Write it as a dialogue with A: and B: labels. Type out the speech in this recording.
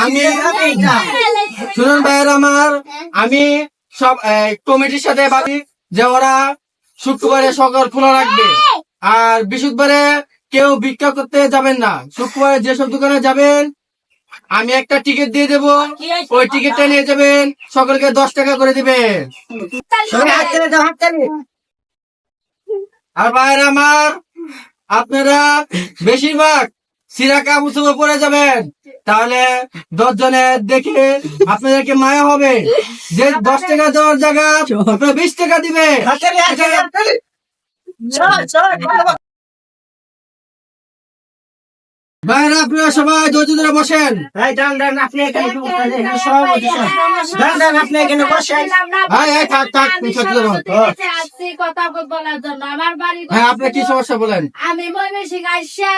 A: আমি শুনুন ভাইয়ের আমার, আমি সব কমিটির সাথে ভাবি যে ওরা শুক্রবারে সকাল খোলা রাখবে, আর বৃহস্পতিবারে কেউ ভিক্ষা করতে যাবেন না। শুক্রবারে যেসব দোকানে যাবেন আমি একটা টিকিট দিয়ে দেবো, ওই টিকিটটা নিয়ে যাবেন, সকলকে 10 টাকা করে দিবেন। আর ভাইয়ের আমার, আপনারা বেশিরভাগ সিরা কাবুসুবে পড়ে যাবেন, তাহলে 10 জনের দেখে আপনাদেরকে মায়া হবে। যে 10 টাকা দেওয়ার জায়গা আপনারা 20 টাকা দিবে। ভাইরা আপনারা সবাই ধৈর্য ধরে বসেন।
B: আপনি এখানে বসেন।
A: হ্যাঁ, আপনি কি সমস্যা বলেন?
C: আমি ময়মনসিংহ আইসা